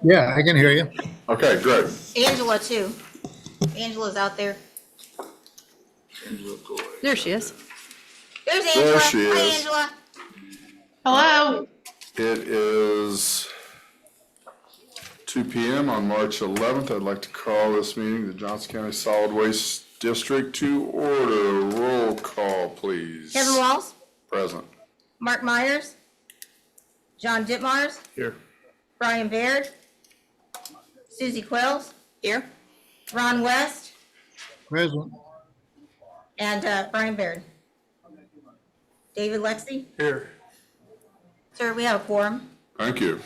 Yeah, I can hear you. Okay, great. Angela too. Angela's out there. There she is. There's Angela. There she Hi, is. Angela. Hello. It is 2 p.m. on March 11th. I'd like to call this meeting, the Johnson County Solid Waste District, to order. Roll call, please. Kevin Walls, Present. Mark Myers, John Ditmars, Here. Brian Baird, Susie Quells, Here. Ron West, Present. and Brian Baird. David Lexi. Here. Sir, we have a quorum. Thank you.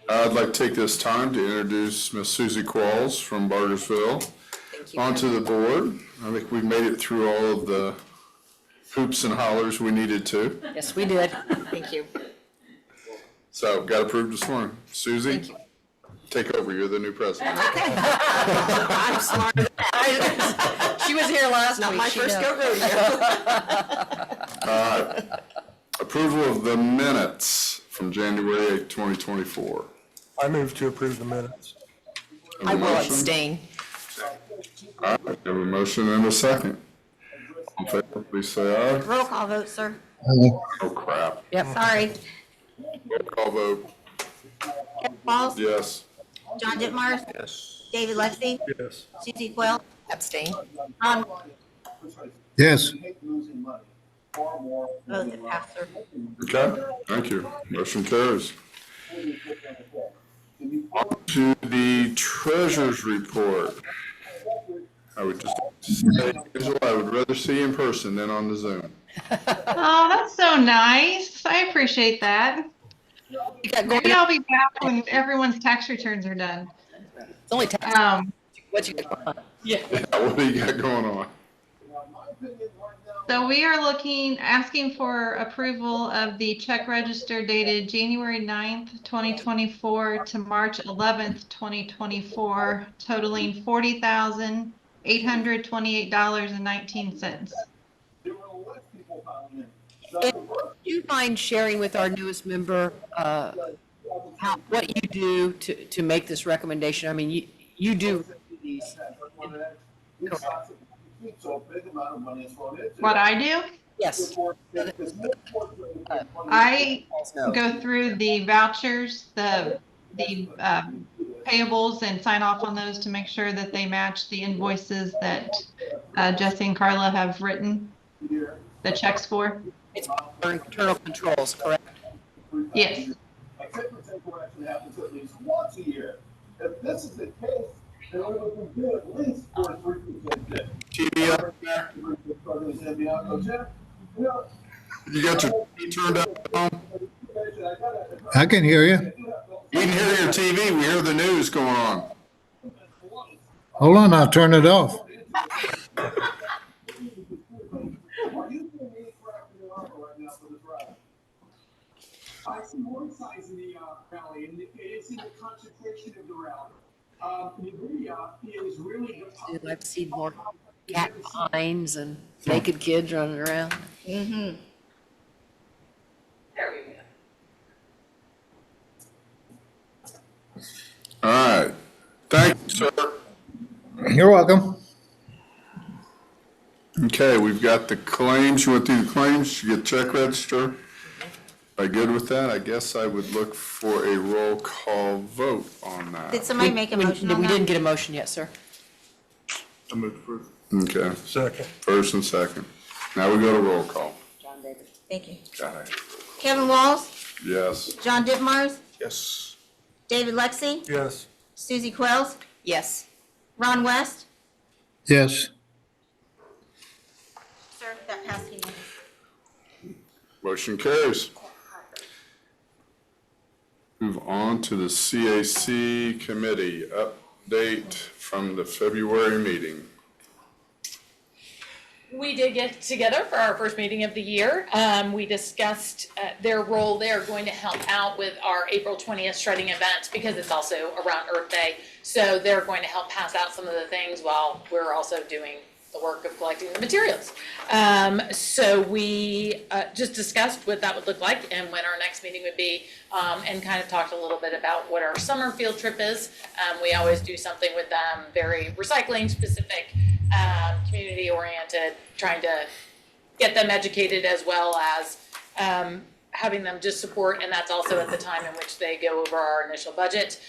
I'd like to take this time to introduce Miss Susie Qualls from Bargersville Thank you. onto the board. I think we made it through all of the hoops and hollers we needed to. Yes, we did. Thank you. So got approved this morning. Susie, Thank you. take over. You're the new president. I'm smart. She was here last week. Not my first go rodeo. All right. Approval of the minutes from January 8, 2024. I move to approve the minutes. Have a I will motion? abstain. All right, have a motion and a second. All in favor, please say aye. Roll call vote, sir. Oh, crap. Yep. Sorry. Roll call vote. Kevin Walls, Yes. John Ditmars, Yes. David Lexi, Yes. Susie Quells, Abstain. Ron. Yes. Vote that passed, sir. Okay, thank you. Motion carries. On to the treasurer's report. I would just say, Angela, I would rather see you in person than on the Zoom. Oh, that's so nice. I appreciate that. You got Maybe going. I'll be back when everyone's tax returns are done. It's only tax. What you got going on? Yeah. What do you got going on? So we are asking for approval of the check register dated January 9th, 2024 to March 11th, 2024, totaling $40,828.19. Do you mind sharing with our newest member what you do to make this recommendation? I mean, you do these. What I do? Yes. I go through the vouchers, the payables, and sign off on those to make sure that they match the invoices that Jesse and Carla have written the checks for. It's for internal controls, correct? Yes. A 10% correction happens at least once a year. If this is the case, then we would do at least for a 3% dip. TV up there? You got your TV turned up? Tom? I can hear you. You can hear your TV. We hear the news going on. Hold on, I'll turn it off. Are you doing any crap in your armor right now for this ride? I see one size in the rally, and it's in the concentration of the rally. He is really. I've seen more cat pines and naked kids running around. Mm-hmm. All right. Thank you, sir. You're welcome. Okay, we've got the claims. You went through the claims. You get check register. Are you good with that? I guess I would look for a roll call vote on that. Did somebody make a motion on We didn't that? get a motion yet, sir. Okay, Second. first and second. Now we go to roll call. Thank you. Got it. Kevin Walls, Yes. John Ditmars, Yes. David Lexi, Yes. Susie Quells, Yes. Ron West. Yes. Sir, that passed unanimously. Motion carries. Move on to the CAC committee update from the February meeting. We did get together for our first meeting of the year. We discussed their role. They're going to help out with our April 20th shredding event because it's also around Earth Day. So they're going to help pass out some of the things while we're also doing the work of collecting the materials. So we just discussed what that would look like and when our next meeting would be, and kind of talked a little bit about what our summer field trip is. We always do something with them, very recycling specific, community oriented, trying to get them educated as well as having them just support, and that's also at the time in which they go over our initial budget.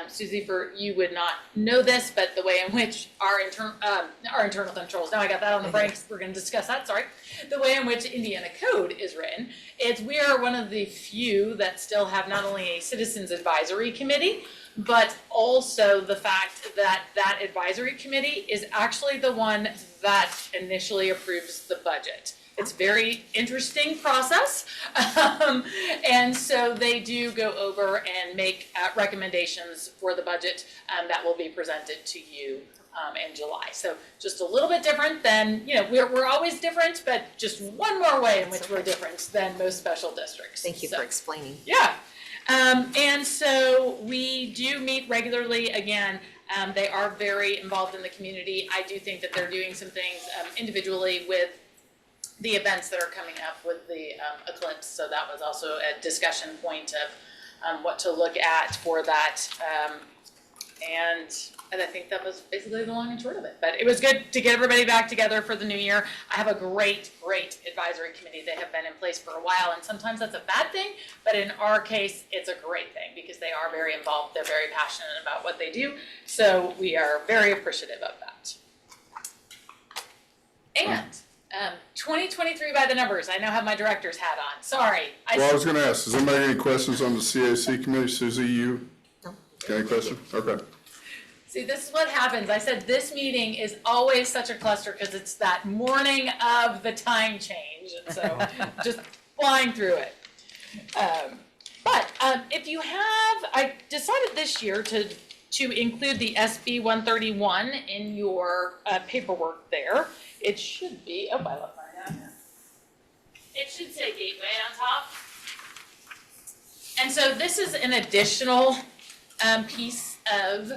Susie, you would not know this, but the way in which our internal controls, now I got that on the brakes, we're gonna discuss that, sorry. The way in which Indiana code is written is we are one of the few that still have not only a citizens advisory committee, but also the fact that that advisory committee is actually the one that initially approves the budget. It's a very interesting process. And so they do go over and make recommendations for the budget that will be presented to you in July. So just a little bit different than, we're always different, but just one more way in which we're different than most special districts. Thank you So, for explaining. yeah. And so we do meet regularly. Again, they are very involved in the community. I do think that they're doing some things individually with the events that are coming up with the eclipse. So that was also a discussion point of what to look at for that. And I think that was basically the long and short of it. But it was good to get everybody back together for the new year. I have a great advisory committee. They have been in place for a while, and sometimes that's a bad thing, but in our case, it's a great thing because they are very involved. They're very passionate about what they do. So we are very appreciative of that. And 2023 by the numbers. I now have my director's hat on. Sorry. Well, I was gonna ask, does anybody have any questions on the CAC committee? Susie, you? No. Got any questions? Okay. See, this is what happens. I said this meeting is always such a cluster because it's that morning of the time change. And so just flying through it. But if you have, I decided this year to include the SB 131 in your paperwork there. It should be, I left mine down. It should say Gateway on top. And so this is an additional piece of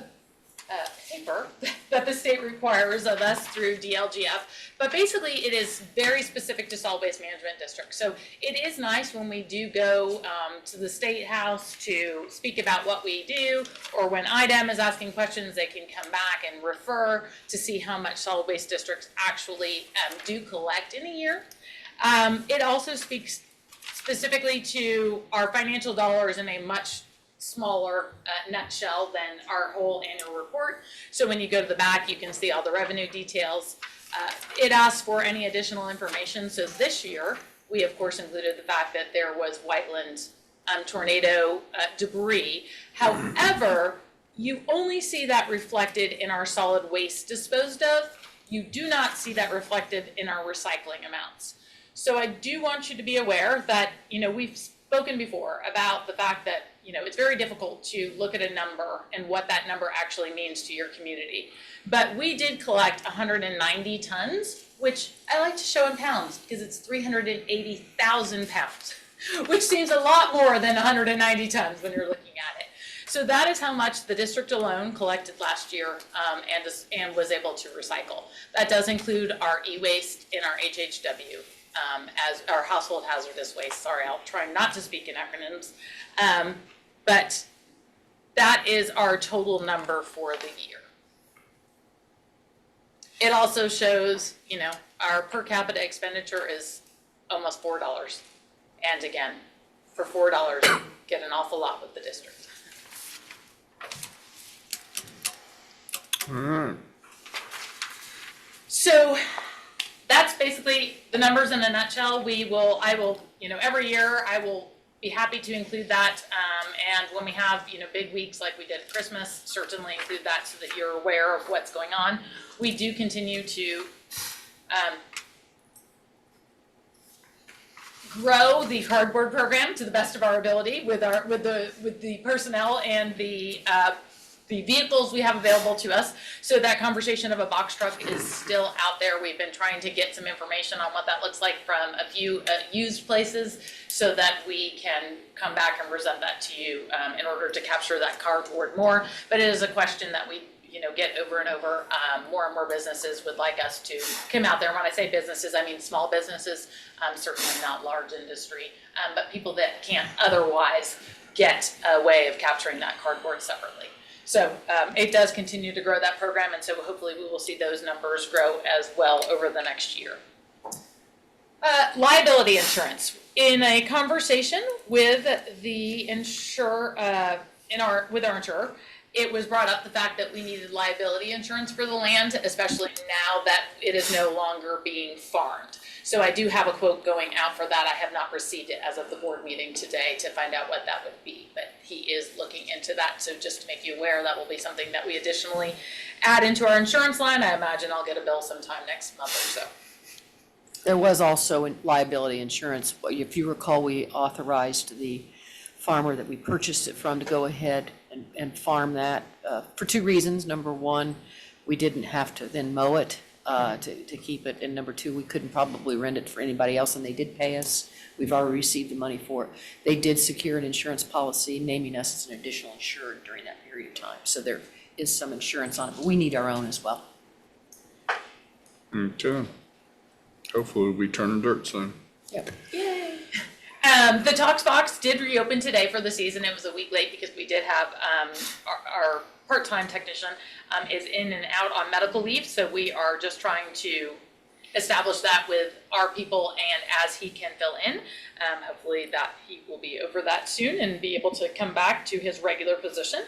paper that the state requires of us through DLGF. But basically it is very specific to solid waste management districts. So it is nice when we do go to the State House to speak about what we do, or when IDEM is asking questions, they can come back and refer to see how much solid waste districts actually do collect in a year. It also speaks specifically to our financial dollars in a much smaller nutshell than our whole annual report. So when you go to the back, you can see all the revenue details. It asks for any additional information. So this year, we of course included the fact that there was Whiteland tornado debris. However, you only see that reflected in our solid waste disposed of. You do not see that reflected in our recycling amounts. So I do want you to be aware that, we've spoken before about the fact that it's very difficult to look at a number and what that number actually means to your community. But we did collect 190 tons, which I like to show in pounds because it's 380,000 pounds, which seems a lot more than 190 tons when you're looking at it. So that is how much the district alone collected last year and was able to recycle. That does include our e-waste and our HHW as our household hazardous waste. Sorry, I'll try not to speak in acronyms. But that is our total number for the year. It also shows, our per capita expenditure is almost $4. And again, for $4, you get an awful lot with the district. All right. So that's basically the numbers in a nutshell. I will, every year I will be happy to include that. And when we have, big weeks like we did at Christmas, certainly include that so that you're aware of what's going on. We do continue to grow the cardboard program to the best of our ability with the personnel and the vehicles we have available to us. So that conversation of a box truck is still out there. We've been trying to get some information on what that looks like from a few used places so that we can come back and present that to you in order to capture that cardboard more. But it is a question that we get over and over. More and more businesses would like us to come out there. And when I say businesses, I mean small businesses, certainly not large industry, but people that can't otherwise get a way of capturing that cardboard separately. So it does continue to grow that program, and so hopefully we will see those numbers grow as well over the next year. Liability insurance. In a conversation with the with our insurer, it was brought up the fact that we needed liability insurance for the land, especially now that it is no longer being farmed. So I do have a quote going out for that. I have not received it as of the board meeting today to find out what that would be, but he is looking into that. So just to make you aware, that will be something that we additionally add into our insurance line. I imagine I'll get a bill sometime next month or so. There was also liability insurance. If you recall, we authorized the farmer that we purchased it from to go ahead and farm that for two reasons. Number one, we didn't have to then mow it to keep it. And number two, we couldn't probably rent it for anybody else, and they did pay us. We've already received the money for it. They did secure an insurance policy naming us as an additional insured during that period of time. So there is some insurance on it, but we need our own as well. Okay. Hopefully we'll be turning dirt soon. Yep. Yay. The Tox Box did reopen today for the season. It was a week late because we did have our part-time technician is in and out on medical leave. So we are just trying to establish that with our people, and as he can fill in, hopefully that he will be over that soon and be able to come back to his regular position.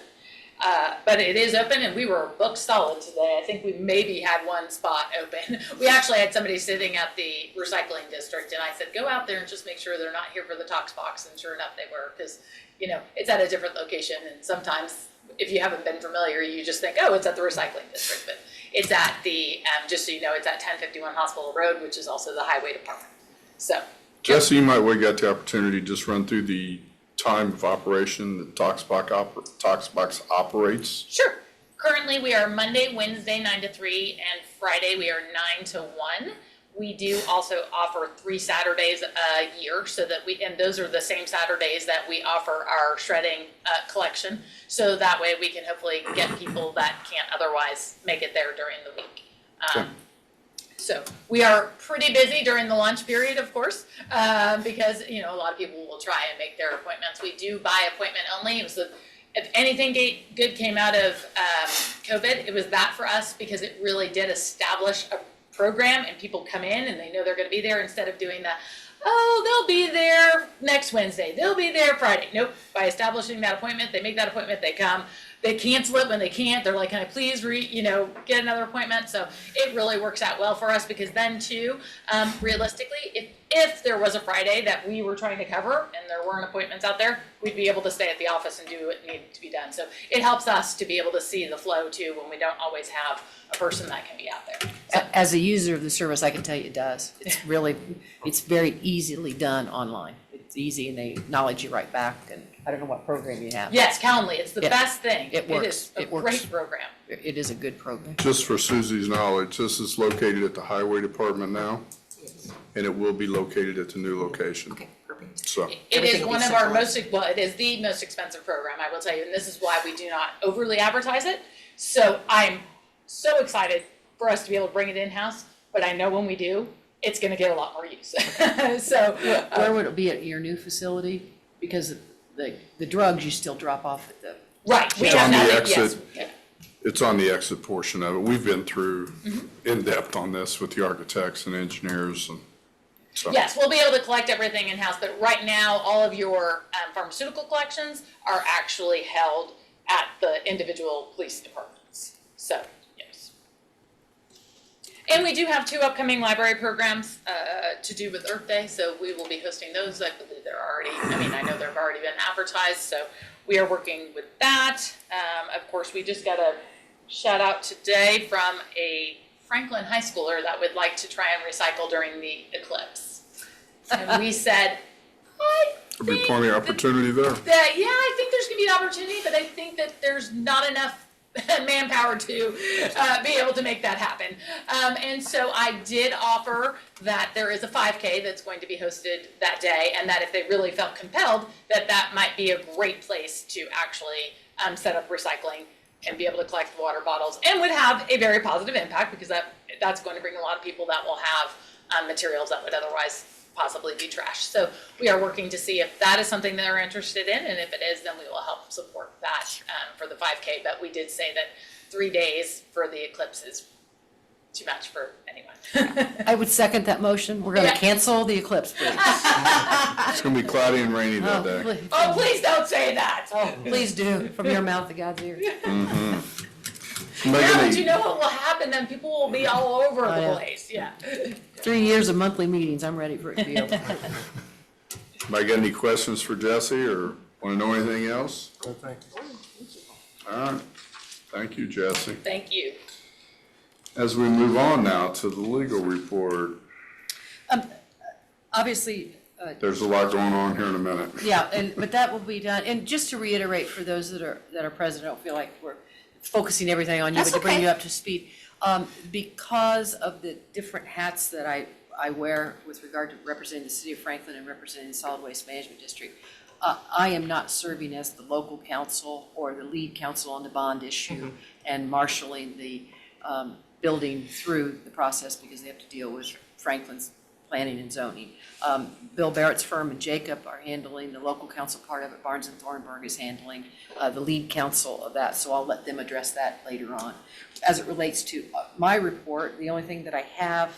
But it is open, and we were booked solid today. I think we maybe had one spot open. We actually had somebody sitting at the recycling district, and I said, go out there and just make sure they're not here for the Tox Box. And sure enough, they were, because, it's at a different location. And sometimes if you haven't been familiar, you just think, oh, it's at the recycling district. But it's at the, just so you know, it's at 1051 Hospital Road, which is also the highway department. So. Jesse, you might well get the opportunity to just run through the time of operation that Tox Box operates. Sure. Currently, we are Monday, Wednesday, 9 to 3, and Friday, we are 9 to 1. We do also offer 3 Saturdays a year, so that and those are the same Saturdays that we offer our shredding collection. So that way we can hopefully get people that can't otherwise make it there during the week. Okay. So we are pretty busy during the lunch period, of course, because, a lot of people will try and make their appointments. We do by appointment only. It was if anything good came out of COVID, it was that for us, because it really did establish a program, and people come in and they know they're going to be there, instead of doing they'll be there next Wednesday, they'll be there Friday. Nope. By establishing that appointment, they make that appointment, they come. They cancel it when they can't. They're like, can I please get another appointment? So it really works out well for us, because then too, realistically, if there was a Friday that we were trying to cover and there weren't appointments out there, we'd be able to stay at the office and do what needed to be done. So it helps us to be able to see the flow too, when we don't always have a person that can be out there. So, As a user of the service, I can tell you it does. It's very easily done online. It's easy, and they acknowledge you right back, and I don't know what program you have. yes, Calendly, it's the Yeah, best thing. it works. It is a It works. great program. It is a good program. Just for Susie's knowledge, this is located at the Highway Department now, and it will be located at the new location. Okay, perfect. So, It Everything is will one be of our centralized. it is the most expensive program, I will tell you, and this is why we do not overly advertise it. So I'm so excited for us to be able to bring it in-house, but I know when we do, it's gonna get a lot more use. So, Where would it be, at your new facility? Because the drugs you still drop off at the, right, we It's have on the that, yes. exit. It's on the exit portion of it. We've been through in-depth on this with the architects and engineers, and so. Yes, we'll be able to collect everything in-house, but right now, all of your pharmaceutical collections are actually held at the individual police departments. So, yes. And we do have 2 upcoming library programs to do with Earth Day, so we will be hosting those. I believe I know they've already been advertised, so we are working with that. Of course, we just got a shout out today from a Franklin high schooler that would like to try and recycle during the eclipse. And we said, There'll be plenty of opportunity there. I think there's gonna be an opportunity, but I think that there's not enough manpower to be able to make that happen. And so I did offer that there is a 5K that's going to be hosted that day, and that if they really felt compelled, that might be a great place to actually set up recycling and be able to collect water bottles, and would have a very positive impact because that's going to bring a lot of people that will have materials that would otherwise possibly be trash. So we are working to see if that is something that they're interested in, and if it is, then we will help support that for the 5K. But we did say that 3 days for the eclipse is too much for anyone. I would second that motion. We're gonna Yeah. cancel the eclipse, please. It's gonna be cloudy and rainy that Oh, day. please. Oh, please don't say that. Oh, please do, from your mouth to God's ears. Yeah, Megan, but you know what will happen then? People will be all over I the know. place, yeah. 3 years of monthly meetings, I'm ready for it to be over. Anybody got any questions for Jesse or want to know anything else? No, thank you. All right. Thank you, Jesse. Thank you. As we move on now to the legal report, Obviously, there's a lot going on here in a minute. yeah, but that will be done. And just to reiterate for those that are present, I don't feel like we're focusing everything on you, That's but to bring okay. you up to speed. Because of the different hats that I wear with regard to representing the city of Franklin and representing the Solid Waste Management District, I am not serving as the local counsel or the lead counsel on the bond issue and marshaling the building through the process because they have to deal with Franklin's planning and zoning. Bill Barrett's firm and Jacob are handling the local counsel part of it. Barnes and Thornburg is handling the lead counsel of that, so I'll let them address that later on. As it relates to my report, the only thing that I have,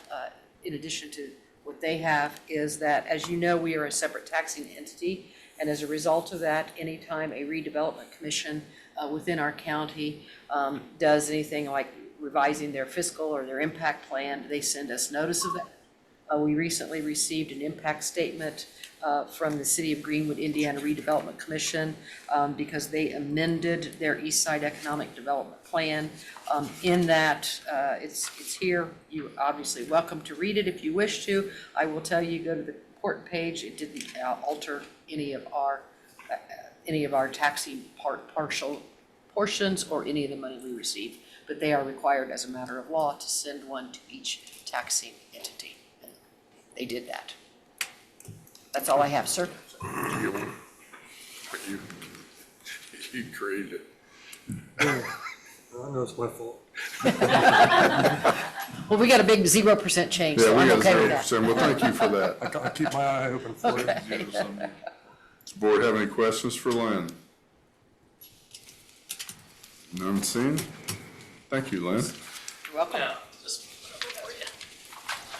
in addition to what they have, is that, as you know, we are a separate taxing entity, and as a result of that, anytime a redevelopment commission within our county does anything like revising their fiscal or their impact plan, they send us notice of that. We recently received an impact statement from the City of Greenwood, Indiana Redevelopment Commission because they amended their East Side Economic Development Plan. In that, it's here. You're obviously welcome to read it if you wish to. I will tell you, go to the report page. It didn't alter any of our taxing partial portions or any of the money we received, but they are required as a matter of law to send one to each taxing entity. They did that. That's all I have, sir. You created it. I know it's my fault. Well, we got a big 0% change, Yeah, so we I'm got okay with that. 0%. Well, thank you for that. I keep my eye open for it. Okay. Does the board have any questions for Lynn? None seen? Thank you, Lynn. You're welcome. Yeah, just for you.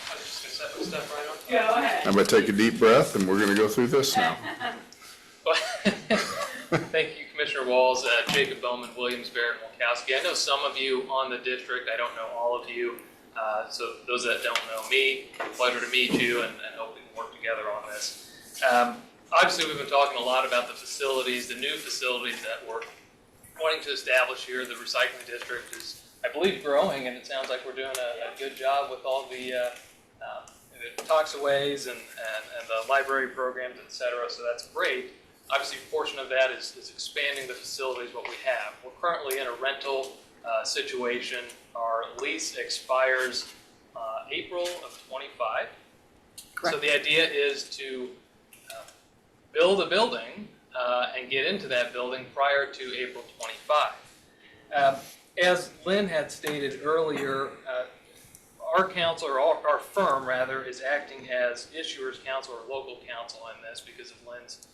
I was just gonna step right on. Go ahead. I'm gonna take a deep breath and we're gonna go through this now. Thank you, Commissioner Walls, Jacob Bowman, Williams, Barrett, Wolkowski. I know some of you on the district. I don't know all of you. So those that don't know me, pleasure to meet you and hope we can work together on this. Obviously, we've been talking a lot about the facilities, the new facilities that we're wanting to establish here. The recycling district is, I believe, growing, and it sounds like we're doing a good job with all the toxaways and the library programs, et cetera, so that's great. Obviously, a portion of that is expanding the facilities, what we have. We're currently in a rental situation. Our lease expires April of 25. Correct. So the idea is to build a building and get into that building prior to April 25. As Lynn had stated earlier, our council, or our firm rather, is acting as issuer's counsel or local counsel in this because of Lynn's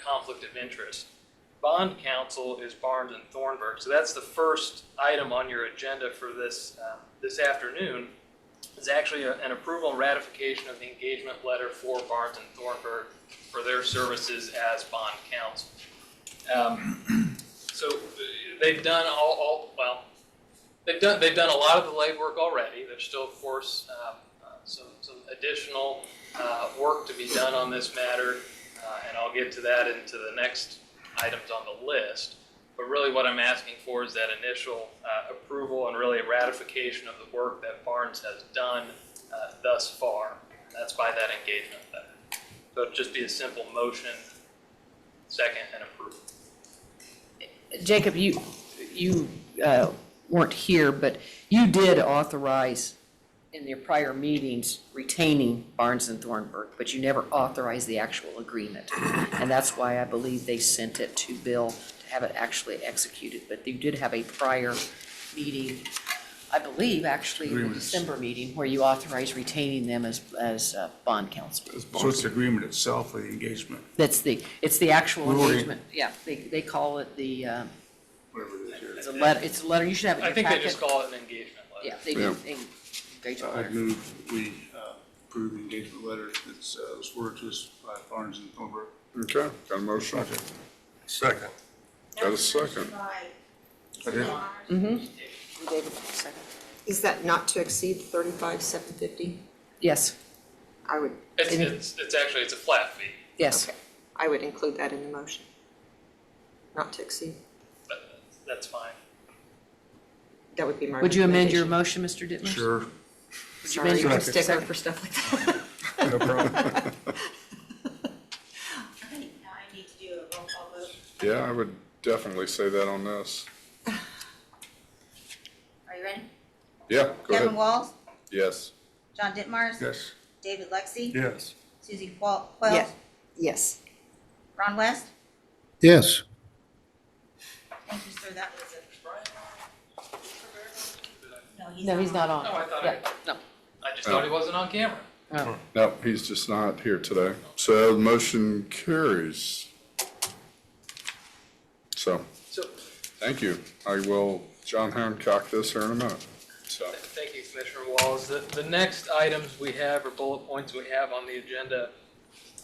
conflict of interest. Bond counsel is Barnes and Thornburg. So that's the first item on your agenda for this afternoon. Is actually an approval and ratification of the engagement letter for Barnes and Thornburg for their services as bond counsel. So they've done they've done a lot of the legwork already. There's still, of course, some additional work to be done on this matter, and I'll get to that into the next items on the list. But really what I'm asking for is that initial approval and really a ratification of the work that Barnes has done thus far. And that's by that engagement letter. So it'd just be a simple motion, second, and approval. Jacob, you weren't here, but you did authorize in your prior meetings retaining Barnes and Thornburg, but you never authorized the actual agreement. And that's why I believe they sent it to Bill to have it actually executed, but you did have a prior meeting, I believe, actually, the Agreements. December meeting, where you authorized retaining them as bond counsel. So it's the agreement itself or the engagement, It's the actual We already- engagement, yeah, they call it the, whatever it is here. it's a letter, you should have it in I your think they packet. just call it an engagement letter. Yeah, they do, engagement I letter. move we approve the engagement letter that's was forwarded to us by Barnes and Thornburg. Okay, got a motion? Second. Got a second? I did. David, second. Is that not to exceed 35,750? Yes, I would, It's actually, it's a flat fee, yes. okay, I would include that in the motion. Not to exceed, but that's fine. that would be my Would you amend your recommendation. motion, Mr. Dittmer? Sure. Would you amend Sorry, your I'm a second? stickler for stuff like that. No problem. I think now I need to do a roll call vote. Yeah, I would definitely say that on this. Are you ready? Yeah, go Kevin ahead. Walls, Yes. John Ditmars. Yes. David Lexi. Yes. Susie Quells. Yeah. Yes. Ron West. Yes. Thank you, sir. That was it. No, he's not on. Oh, I thought Yeah, no. I just thought he wasn't on camera. No. No, he's just not here today. So the motion carries. So, So, thank you. I will John Hancock this here in a minute. So, thank you, Commissioner Walls. The next items we have, or bullet points we have on the agenda,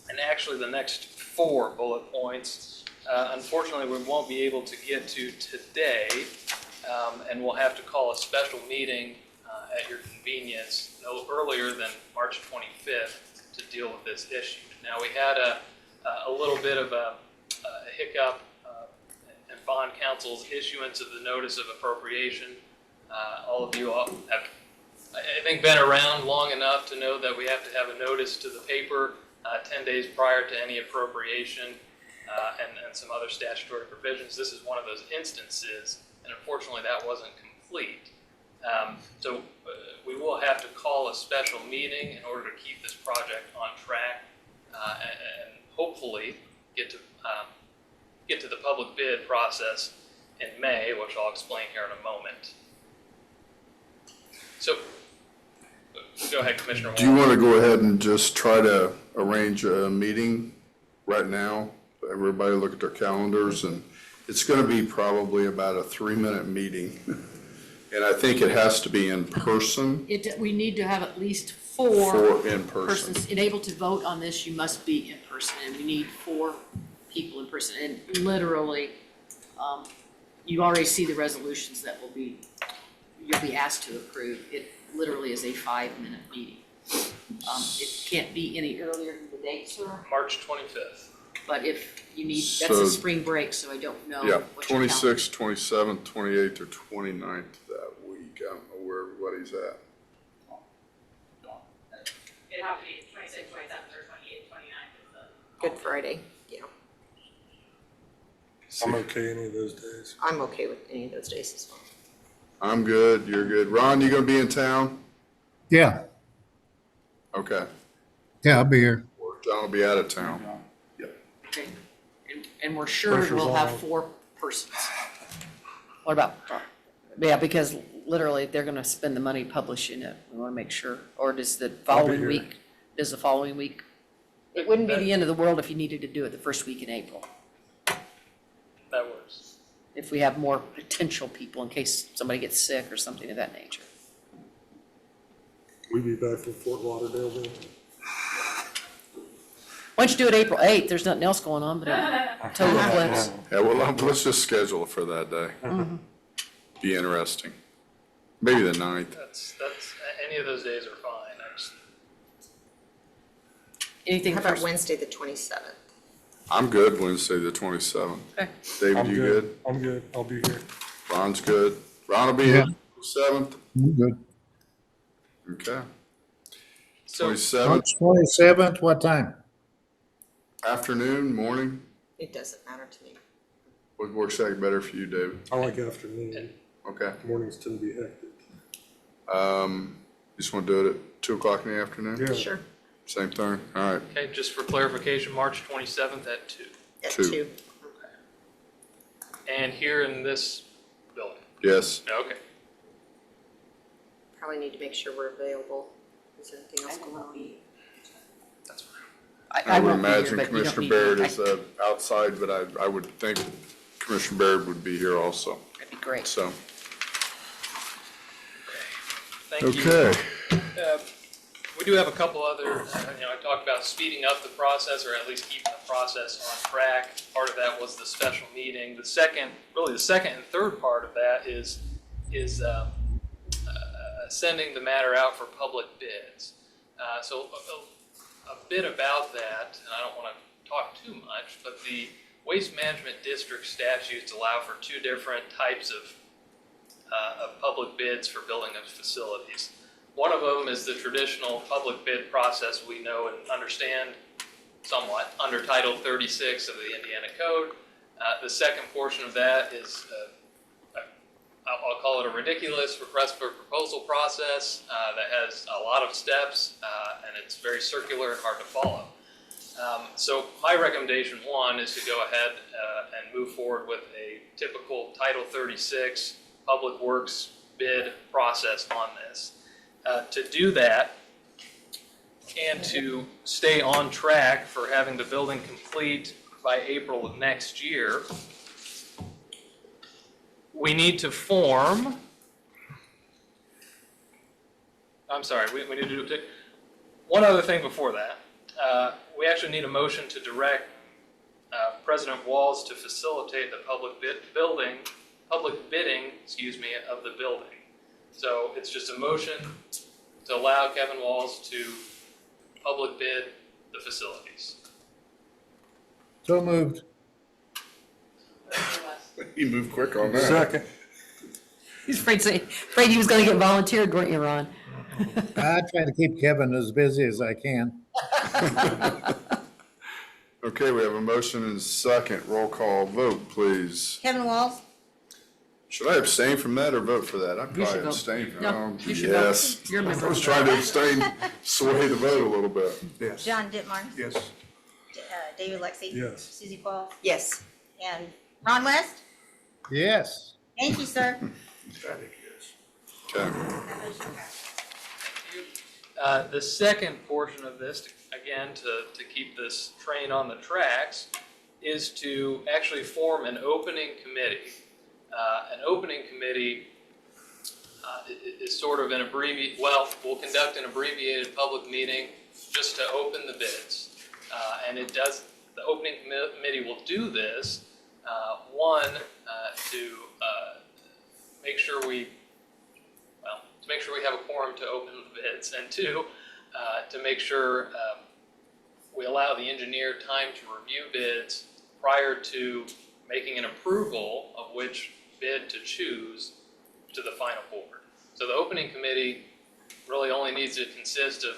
and actually the next 4 bullet points, unfortunately, we won't be able to get to today, and we'll have to call a special meeting at your convenience no earlier than March 25th to deal with this issue. Now, we had a little bit of a hiccup in bond counsel's issuance of the notice of appropriation. All of you all have, I think, been around long enough to know that we have to have a notice to the paper 10 days prior to any appropriation and some other statutory provisions. This is one of those instances, and unfortunately that wasn't complete. So we will have to call a special meeting in order to keep this project on track and hopefully get to the public bid process in May, which I'll explain here in a moment. So, go ahead, Commissioner Wall. do you want to go ahead and just try to arrange a meeting right now? Everybody look at their calendars, and it's going to be probably about a 3-minute meeting. And I think it has to be in person We need to have at least 4 for in person. persons able to vote on this. You must be in person, and we need 4 people in person. And literally, you already see the resolutions that you'll be asked to approve. It literally is a 5-minute meeting. It can't be any earlier than the date, sir, March 25th. but if you need, that's So- a spring break, so I don't know. Yeah, what your calendar- 26th, 27th, 28th, or 29th that week. I don't know where everybody's at. It'd have to be 26, 27, or 28, 29 is the. Good Friday, yeah. I'm okay any of those days. I'm okay with any of those days as well. I'm good, you're good. Ron, you gonna be in town? Yeah. Okay. Yeah, I'll be here. John will be out of town. Okay. And we're sure Pressure's we'll have on. 4 persons. What about, yeah, because literally, they're gonna spend the money publishing it. We wanna make sure. Or does the following here. week, it wouldn't be the end of the world if you needed to do it the first week in April, That works. if we have more potential people in case somebody gets sick or something of that nature. We be back from Fort Lauderdale then? Why don't you do it April 8th? There's nothing else going on but a total eclipse. Yeah, well, let's just schedule it for that day. Be interesting. Maybe the 9th. That's, any of those days are fine. I just, Anything How about first? Wednesday, the 27th? I'm good Wednesday, the 27th. Okay. David, I'm you good? I'm good. I'll be here. Ron's good. Ron will be here 7th. I'm good. Okay. so, 27th, March 27th, what time? afternoon, morning. It doesn't matter to me. What works out better for you, David? I like afternoon. Okay. Mornings tend to be hectic. You just want to do it at 2 o'clock in the afternoon? Yeah. Sure, Same thing? All right. okay, just for clarification, March 27th at 2. at 2. 2. and here in this building? Yes. Okay. Probably need to make sure we're available. Is there anything else going on? That's fine. I would won't be here, imagine but you don't Commissioner need Baird me. is outside, but I would think Commissioner Baird would be here also, That'd be great. so. Thank you. Okay. We do have a couple other, I talked about speeding up the process, or at least keeping the process on track. Part of that was the special meeting. The second and third part of that is sending the matter out for public bids. So a bit about that, and I don't want to talk too much, but the Waste Management District statutes allow for two different types of public bids for building of facilities. One of them is the traditional public bid process we know and understand somewhat under Title 36 of the Indiana Code. The second portion of that is, I'll call it a ridiculous request for proposal process that has a lot of steps and it's very circular and hard to follow. So my recommendation, one, is to go ahead and move forward with a typical Title 36 Public Works bid process on this. To do that, and to stay on track for having the building complete by April of next year, we need to form, we need to do one other thing before that. We actually need a motion to direct President Walls to facilitate the public bidding, of the building. So it's just a motion to allow Kevin Walls to public bid the facilities. So moved. You moved quick on that. Second. He's afraid he was gonna get volunteered, weren't you, Ron? I try to keep Kevin as busy as I can. Okay, we have a motion and a second. Roll call vote, please. Kevin Walls, Should I abstain from that or vote for that? I'd You should probably vote. abstain. No, you should vote. Yes. You're a member. I was trying to abstain, sway the vote a little bit. Yes. John Ditmar, Yes. David Lexi. Yes. Susie Quall, Yes. and Ron West. Yes. Thank you, sir. Emphatic yes. Okay. The second portion of this, again, to keep this train on the tracks, is to actually form an opening committee. An opening committee is sort of an we'll conduct an abbreviated public meeting just to open the bids. And the opening committee will do this, one, to make sure we have a quorum to open the bids, and two, to make sure we allow the engineer time to review bids prior to making an approval of which bid to choose to the final board. So the opening committee really only needs to consist of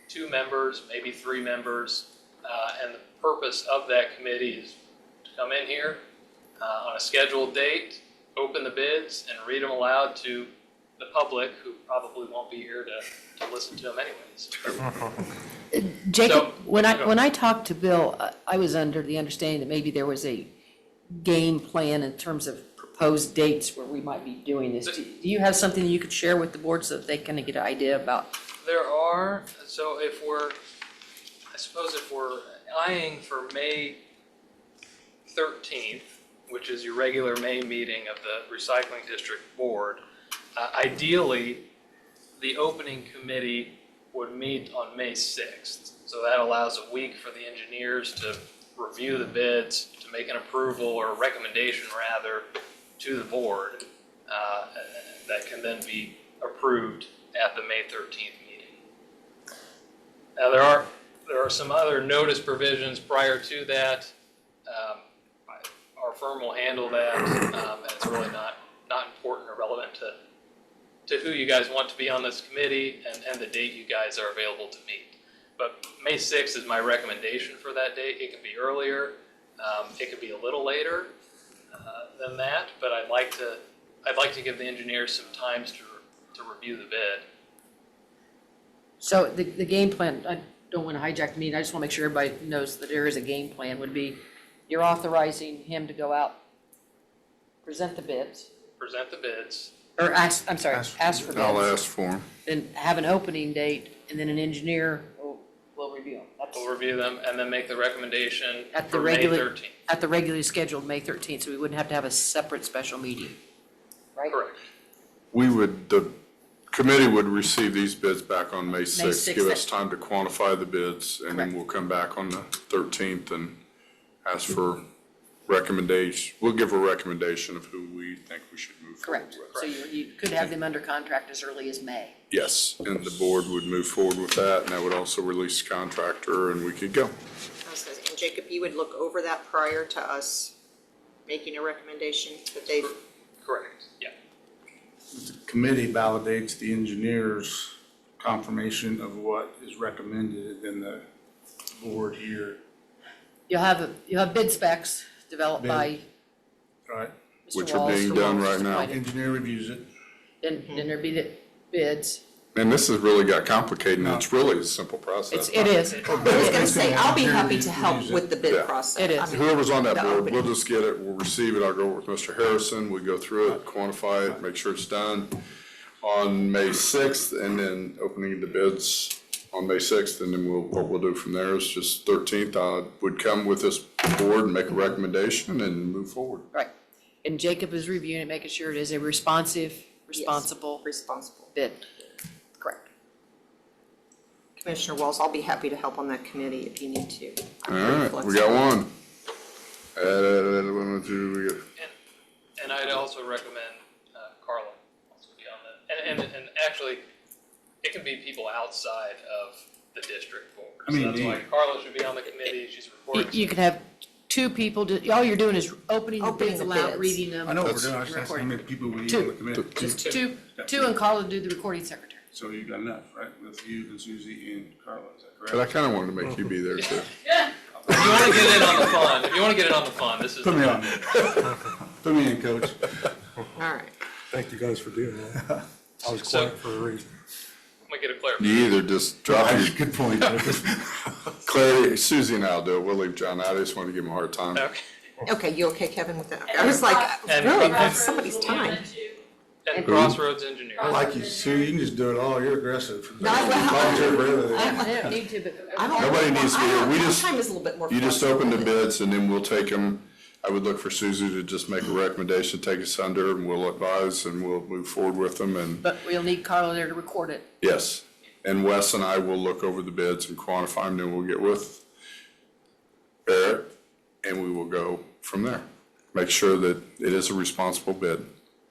2 members, maybe 3 members, and the purpose of that committee is to come in here on a scheduled date, open the bids, and read them aloud to the public, who probably won't be here to listen to them anyways. Jacob, So- when I talked to Bill, I was under the understanding that maybe there was a game plan in terms of proposed dates where we might be doing this. Do you have something you could share with the board so that they kind of get an idea about? There are, so if we're eyeing for May 13th, which is your regular May meeting of the Recycling District Board, ideally, the opening committee would meet on May 6th. So that allows a week for the engineers to review the bids, to make an approval or a recommendation rather to the board that can then be approved at the May 13th meeting. Now, there are some other notice provisions prior to that. Our firm will handle that, and it's really not important or relevant to who you guys want to be on this committee and the date you guys are available to meet. But May 6th is my recommendation for that date. It could be earlier, it could be a little later than that, but I'd like to give the engineers some time to review the bid. So the game plan, I don't want to hijack the meeting, I just want to make sure everybody knows that there is a game plan, would be you're authorizing him to go out present the bids, present the bids. or ask for bids. I'll ask for them. Then have an opening date, and then an engineer will review them. That's We'll review them and then make the recommendation At the for May regular- 13th. at the regularly scheduled May 13th, so we wouldn't have a separate special meeting, right? Correct. The committee would receive these bids back on May 6th, 6th. give us time to quantify the bids, and then we'll come back on the 13th and ask for recommendation. We'll give a recommendation of who we think we should move forward Correct. with. So you could have them under contract as early as May. Yes, and the board would move forward with that, and that would also release the contractor, and we could go. And Jacob, you would look over that prior to us making a recommendation that they, Correct, yeah. The committee validates the engineer's confirmation of what is recommended, then the board here, You'll have bid specs developed by right? Mr. Which are Walls being for done Walls right now. Disappointed. Engineer reviews it. Then there'd be the bids. And this has really got complicated, and it's really a simple process. It is. I was gonna say, I'll be happy to help with the Yeah. bid process. It is. I mean, Whoever's on that the board, opening. we'll just get it, we'll receive it, I'll go with Mr. Harrison, we go through it, quantify it, make sure it's done on May 6th, and then opening the bids on May 6th, and then what we'll do from there is just 13th, I would come with this board and make a recommendation and move forward. Right. And Jacob is reviewing it, making sure it is a responsive, responsible Responsible. bid. Correct. Commissioner Walls, I'll be happy to help on that committee if you need to. All I'm pretty right, we flexible. got one. We got And I'd also recommend Carla also be on that. And actually, it can be people outside of the district board. I mean, So that's why Carla should be on the committee, she's reporting. You could have two people, all you're doing is opening the Opening bids the aloud, bids. reading them. I know what we're That's- doing, I just asked how many people we need Two. on the committee. Just two and Carla do the recording secretary. So you got enough, right, with you and Susie and Carla, is that But I correct? kinda wanted to make you be there too. Yeah. If you wanna get in on the fun, if you wanna get in on the fun, this is. Put me on. Put me in, coach. All right. Thank you guys for doing that. I was So- quiet for a reason. I'm gonna get a clarification. You either just drop your Good point. clarity, Susie and I'll do it, we'll leave John out, I just wanted to give him a hard time. Okay. Okay, you okay, Kevin, with that? I was like, And- really, that's somebody's time. And Crossroads Engineering. I like you, Sue, you can just do it all, you're aggressive. No, well- Volunteer for everything. I don't need to, but. I don't- Nobody needs to be here. We My just- time is a little bit more You just flexible. open the bids and then we'll take them, I would look for Susie to just make a recommendation, take us under, and we'll advise and we'll move forward with them, and But we'll need Carla there to record it. yes. And Wes and I will look over the bids and quantify them, then we'll get with Barrett, and we will go from there. Make sure that it is a responsible bid,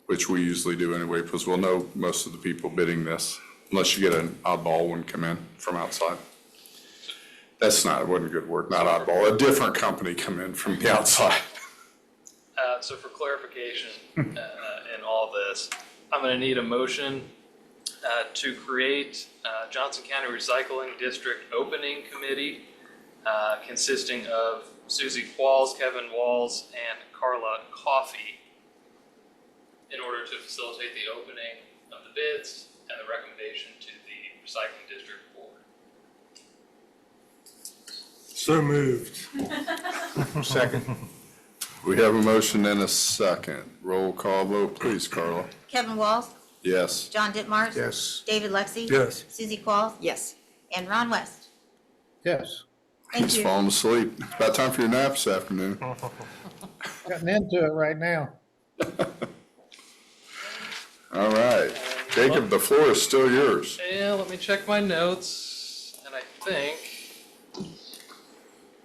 which we usually do anyway, because we'll know most of the people bidding this, unless you get an oddball one come in from outside. That's not, it wasn't a good word, not oddball, a different company come in from the outside. So for clarification, in all this, I'm gonna need a motion to create Johnson County Recycling District Opening Committee consisting of Susie Qualls, Kevin Walls, and Carla Coffey in order to facilitate the opening of the bids and the recommendation to the Recycling District Board. So moved. Second. We have a motion and a second. Roll call vote, please, Carla. Kevin Walls, Yes. John Ditmars. Yes. David Lexi. Yes. Susie Qualls, Yes. and Ron West. Yes, Thank He's you. falling asleep. About time for your nap this afternoon. getting into it right now. All right. Jacob, the floor is still yours. Yeah, let me check my notes, and I think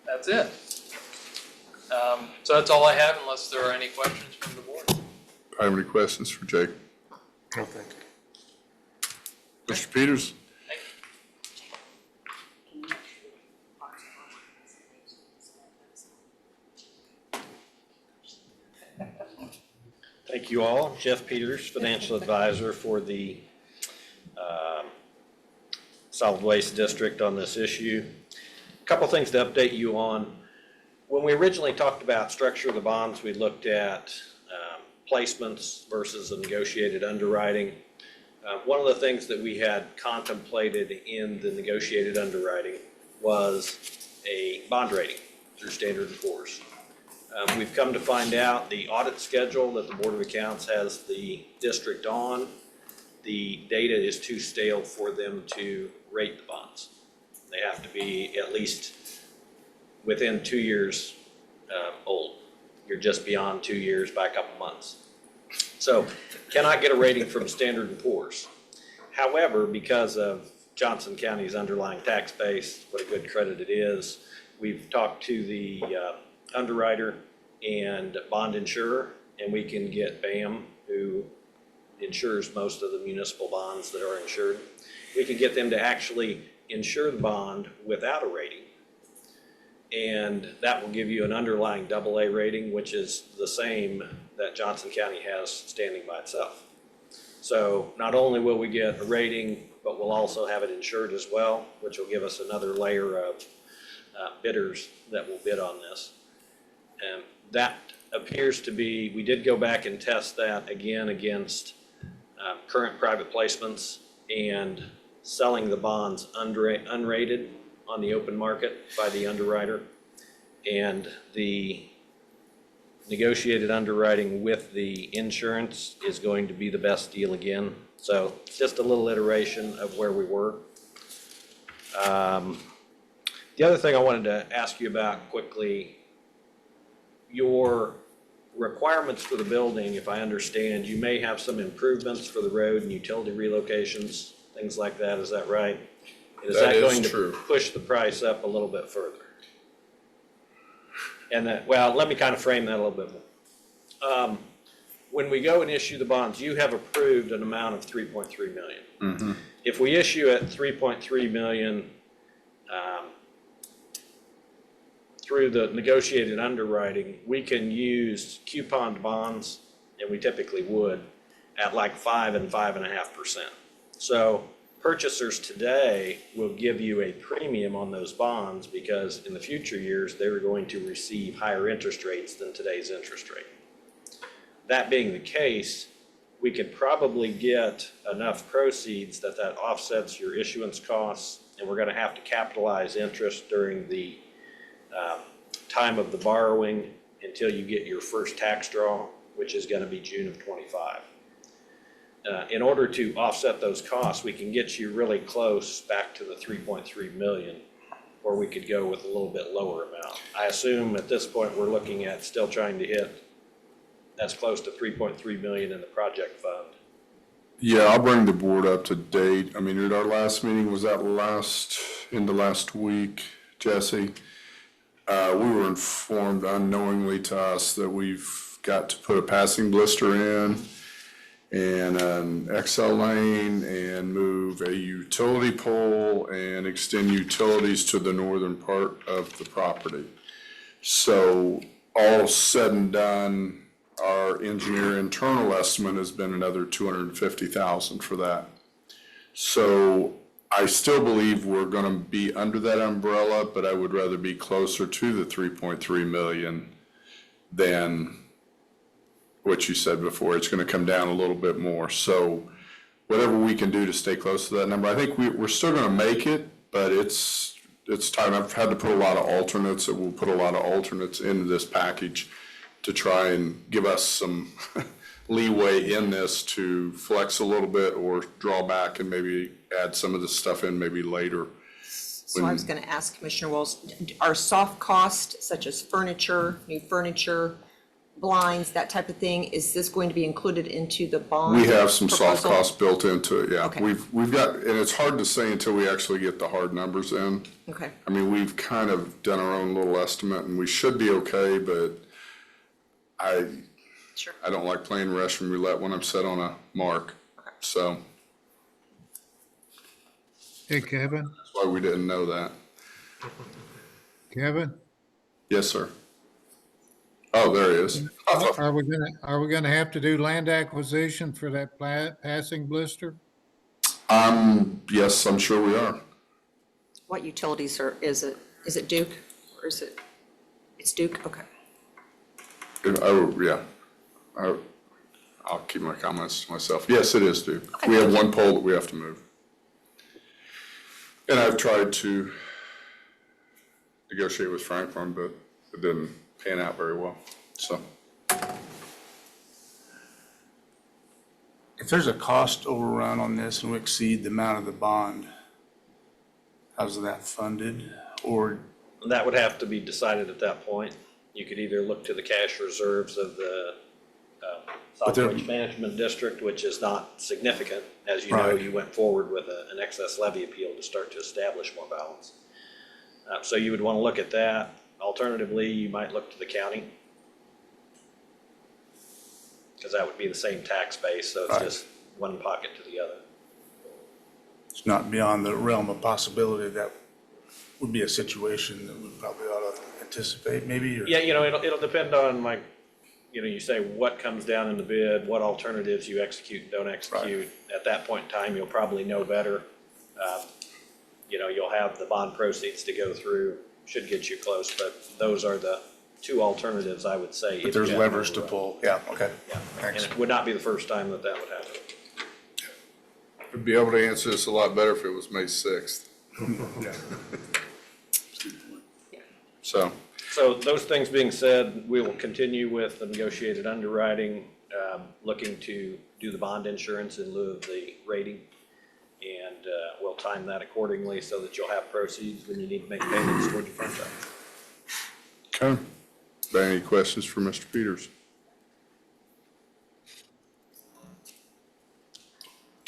that's it. So that's all I have, unless there are any questions from the board. Have any questions for Jake? No, thank you. Mr. Peters? Thank you. Thank you all. Jeff Peters, Financial Advisor for the Solid Waste District on this issue. A couple things to update you on. When we originally talked about structure of the bonds, we looked at placements versus a negotiated underwriting. One of the things that we had contemplated in the negotiated underwriting was a bond rating through Standard & Poor's. We've come to find out the audit schedule that the Board of Accounts has the district on, the data is too stale for them to rate the bonds. They have to be at least within 2 years old. You're just beyond 2 years by a couple months. So cannot get a rating from Standard & Poor's. However, because of Johnson County's underlying tax base, what a good credit it is, we've talked to the underwriter and bond insurer, and we can get BAM, who insures most of the municipal bonds that are insured. We can get them to actually insure the bond without a rating. And that will give you an underlying AA rating, which is the same that Johnson County has standing by itself. So not only will we get a rating, but we'll also have it insured as well, which will give us another layer of bidders that will bid on this. And that appears to be, we did go back and test that again against current private placements and selling the bonds unrated on the open market by the underwriter. And the negotiated underwriting with the insurance is going to be the best deal again. So it's just a little iteration of where we were. The other thing I wanted to ask you about quickly, your requirements for the building, if I understand, you may have some improvements for the road and utility relocations, things like that, is that right? And That is going true. to push the price up a little bit further? And that, well, let me kind of frame that a little bit more. When we go and issue the bonds, you have approved an amount of 3.3 million. Mm-hmm. If we issue at 3.3 million, through the negotiated underwriting, we can use couponed bonds, and we typically would, at like 5 and 5.5%. So purchasers today will give you a premium on those bonds because in the future years, they're going to receive higher interest rates than today's interest rate. That being the case, we could probably get enough proceeds that offsets your issuance costs, and we're gonna have to capitalize interest during the time of the borrowing until you get your first tax draw, which is gonna be June of 25. In order to offset those costs, we can get you really close back to the 3.3 million, or we could go with a little bit lower amount. I assume at this point, we're looking at still trying to hit as close to 3.3 million in the project fund. Yeah, I'll bring the board up to date. I mean, at our last meeting, was that in the last week, Jesse? We were informed unknowingly to us that we've got to put a passing blister in and an XL lane and move a utility pole and extend utilities to the northern part of the property. So all said and done, our engineer internal estimate has been another $250,000 for that. So I still believe we're gonna be under that umbrella, but I would rather be closer to the 3.3 million than what you said before. It's gonna come down a little bit more. So whatever we can do to stay close to that number, I think we're still gonna make it, but it's time. I've had to put a lot of alternates, and we'll put a lot of alternates into this package to try and give us some leeway in this to flex a little bit or draw back and maybe add some of the stuff in maybe later. So I was gonna ask Commissioner Wells, are soft costs such as furniture, new furniture, blinds, that type of thing, is this going to be included into the bond? We have some soft proposal? costs built into it, yeah. Okay. We've got, and it's hard to say until we actually get the hard numbers in. Okay, I mean, we've kind of done our own little estimate and we should be okay, but sure. I don't like playing Russian roulette when I'm set on a mark, so Hey, Kevin, that's why we didn't know that. Kevin, Yes, sir. Oh, there he is. are we gonna have to do land acquisition for that passing blister? Yes, I'm sure we are. What utilities is it Duke, or is it, it's Duke, okay. Oh, yeah. I'll keep my comments to myself. Yes, it is, Duke. We have one pole that we have to move. And I've tried to negotiate with Franklin, but it didn't pan out very well, so. If there's a cost overrun on this and we exceed the amount of the bond, how's that funded? Or, That would have to be decided at that point. You could either look to the cash reserves of the But they're- Solid Waste Management District, which is not significant. As you know, Right. you went forward with an excess levy appeal to start to establish more balance. So you would want to look at that. Alternatively, you might look to the county. Because that would be the same tax base, so it's Right. just one pocket to the other. it's not beyond the realm of possibility that would be a situation that we probably ought to anticipate maybe, or? Yeah, it'll depend on like, you say what comes down in the bid, what alternatives you execute and don't execute. At that point in time, you'll probably know better. You'll have the bond proceeds to go through, should get you close, but those are the two alternatives, I would say. But if there's you have levers to overrun. pull, yeah, okay. Yeah, and Thanks. it would not be the first time that would happen. I'd be able to answer this a lot better if it was May 6th. Yeah. So, So those things being said, we will continue with the negotiated underwriting, looking to do the bond insurance in lieu of the rating. And we'll time that accordingly so that you'll have proceeds when you need to make payments toward your contract. okay. Are there any questions for Mr. Peters?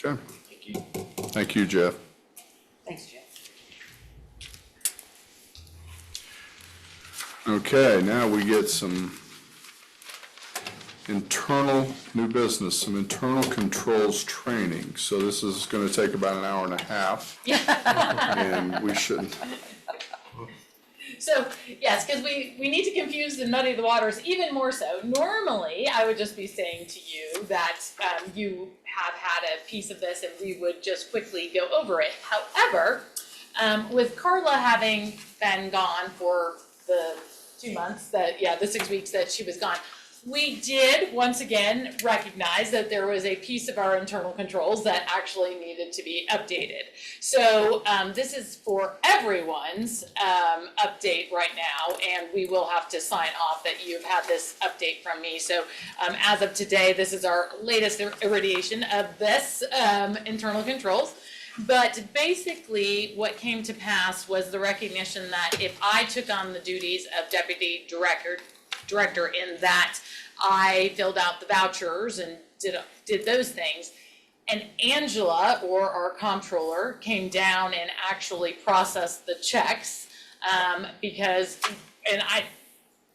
Okay, Thank you. thank you, Jeff. Thanks, Jeff. Okay, now we get some internal new business, some internal controls training. So this is going to take about an hour and a half. And we shouldn't, So, yes, because we need to confuse and muddy the waters even more so. Normally, I would just be saying to you that you have had a piece of this and we would just quickly go over it. However, with Carla having been gone for the 2 months the 6 weeks that she was gone, we did once again recognize that there was a piece of our internal controls that actually needed to be updated. So this is for everyone's update right now, and we will have to sign off that you've had this update from me. So as of today, this is our latest irradiation of this internal controls. But basically, what came to pass was the recognition that if I took on the duties of deputy director in that I filled out the vouchers and did those things, and Angela, or our comptroller, came down and actually processed the checks,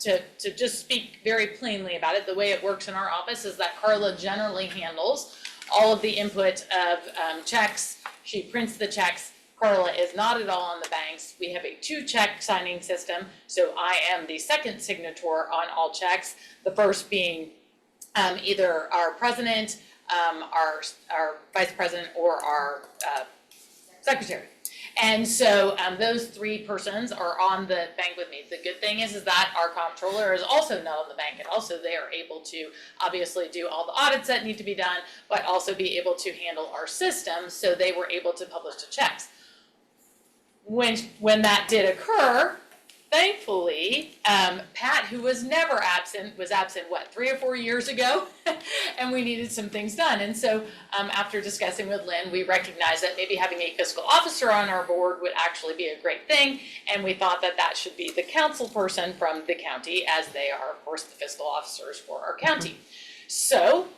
to just speak very plainly about it, the way it works in our office is that Carla generally handles all of the input of checks. She prints the checks. Carla is not at all on the banks. We have a 2-check signing system, so I am the second signator on all checks. The first being either our president, our vice president, or our secretary. And so those 3 persons are on the bank with me. The good thing is that our comptroller is also not on the bank, and also they are able to obviously do all the audits that need to be done, but also be able to handle our system, so they were able to publish the checks. When that did occur, thankfully, Pat, who was never absent, was absent, 3 or 4 years ago? And we needed some things done. And so after discussing with Lynn, we recognized that maybe having a fiscal officer on our board would actually be a great thing. And we thought that that should be the council person from the county, as they are, of course, the fiscal officers for our county. So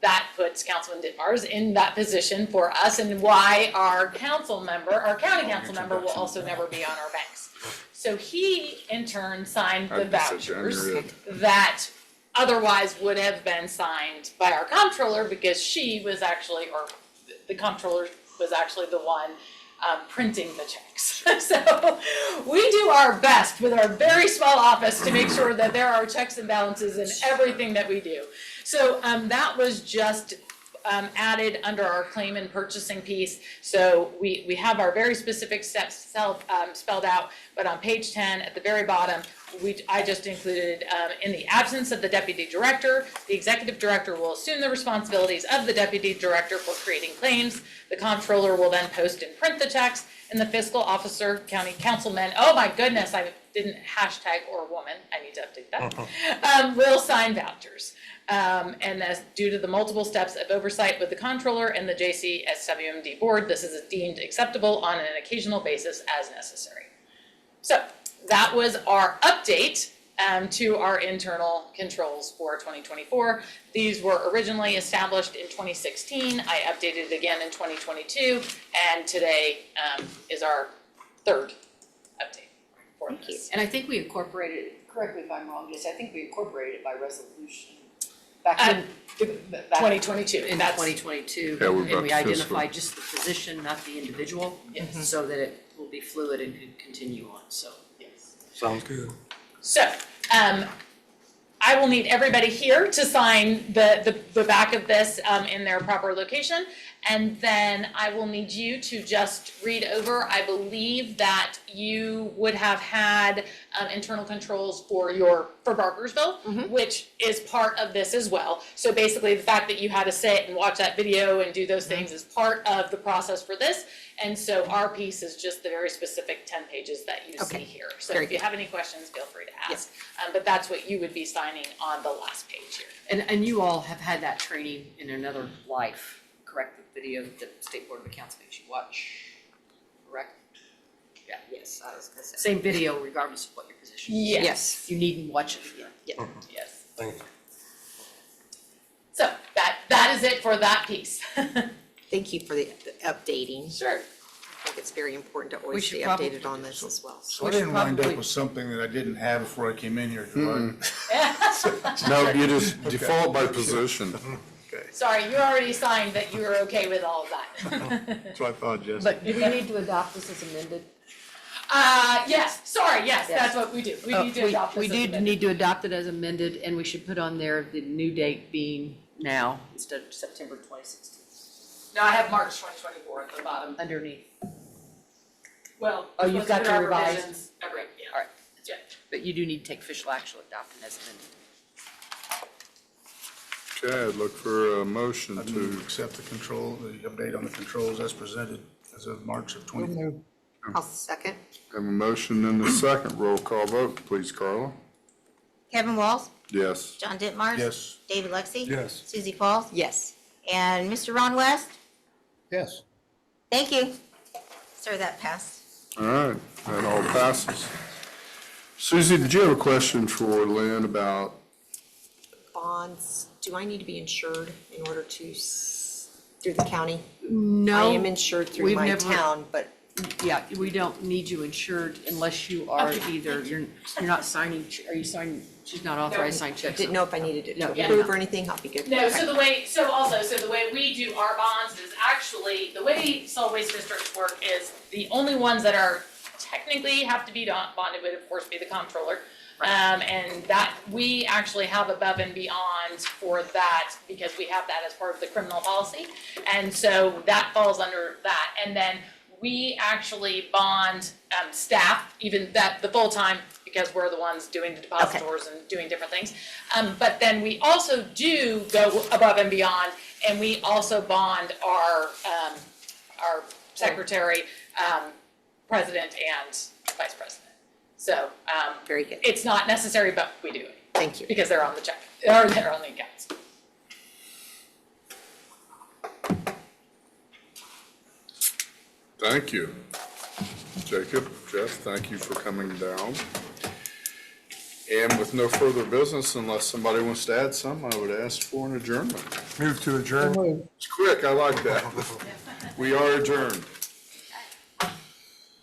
that puts Councilman Ditmars in that position for us, and why our county council member will also never be on our banks. So he, in turn, signed the vouchers that otherwise would have been signed by our comptroller, because she was actually, or the comptroller was actually the one printing the checks. So we do our best with our very small office to make sure that there are checks and balances in everything that we do. So that was just added under our claim and purchasing piece. So we have our very specific steps spelled out, but on page 10 at the very bottom, I just included, in the absence of the deputy director, the executive director will assume the responsibilities of the deputy director for creating claims. The comptroller will then post and print the checks, and the fiscal officer, county councilman, oh my goodness, I didn't hashtag or woman, I need to update that, will sign vouchers. And as due to the multiple steps of oversight with the comptroller and the JCSWMD board, this is deemed acceptable on an occasional basis as necessary. So that was our update to our internal controls for 2024. These were originally established in 2016. I updated it again in 2022, and today is our third update for this. And I think we incorporated, correct me if I'm wrong, Jess, I think we incorporated it by resolution back in. 2022. In That's- 2022. Yeah, we're And about we to fiscal. identified just the position, not the individual. Yes. So that it will be fluid and can continue on, so. Yes. Sounds good. So, I will need everybody here to sign the back of this in their proper location. And then I will need you to just read over. I believe that you would have had internal controls for Barkersville, which is part of this as well. So basically, the fact that you had to sit and watch that video and do those things is part of the process for this. And so our piece is just the very specific 10 pages that you see Okay. here. So Very if you have any questions, feel free to ask. But that's what you would be signing on the last page here. And you all have had that training in another life, correct? The video that the State Board of Accounts makes you watch, correct? Yeah. Yes, I was gonna say. Same video regardless of what your position is. Yes. You needn't watch it again. Yes. Thank you. So that is it for that piece. Thank you for the updating. Sure. I think it's very important to We always should stay probably updated on this as well. So I We should didn't wind up probably- with something that I didn't have before I came in here, do I? No, you just default by position. Okay, Sorry, you already signed that you were okay with all of that. that's what I thought, Jess. But do we need to adopt this as amended? Yes, sorry, yes, Yes. that's what we do. We need to adopt this We as do amended. need to adopt it as amended, and we should put on there the new date being now instead of September 2016 No, I have March 2024 at the bottom. underneath. Well. Oh, you've got there to are revise. revisions every, yeah. All right. Yeah. But you do need to take official action to adopt it as amended. Okay, I'd look for a motion I move to to, accept the update on the controls as presented as of March of 20. I'll second. have a motion in the second. Roll call vote, please, Carla. Kevin Walls, Yes. John Ditmars. Yes. David Lexi. Yes. Susie Falls. Yes. And Mr. Ron West. Yes. Thank you. Sir, that passed. All right, that all passes. Susie, did you have a question for Lynn about, Bonds, do I need to be insured in order to, through the county? No. I am insured through we've my never- town, but Yeah, we don't need you insured unless you are either, you're not signing, are you signing, she's not authorized to sign checks. didn't know if I needed it No, to yeah, approve no. or anything. I'll be good. No, Okay. so the way we do our bonds is actually, the way solid waste districts work is the only ones that are technically have to be bonded would of course be the comptroller. And that, we actually have above and beyond for that because we have that as part of the criminal policy. And so that falls under that. And then we actually bond staff, even the full-time, because we're the ones doing the depositors and doing different things. But then we also do go above and beyond, and we also bond our secretary, president, and vice president. So, Very good. it's not necessary, but we do it, Thank you. because they're on the check, or they're on the accounts. thank you. Jacob, Jeff, thank you for coming down. And with no further business, unless somebody wants to add something, I would ask for an adjournment. Move to adjourn. It's quick, I like that. We are adjourned.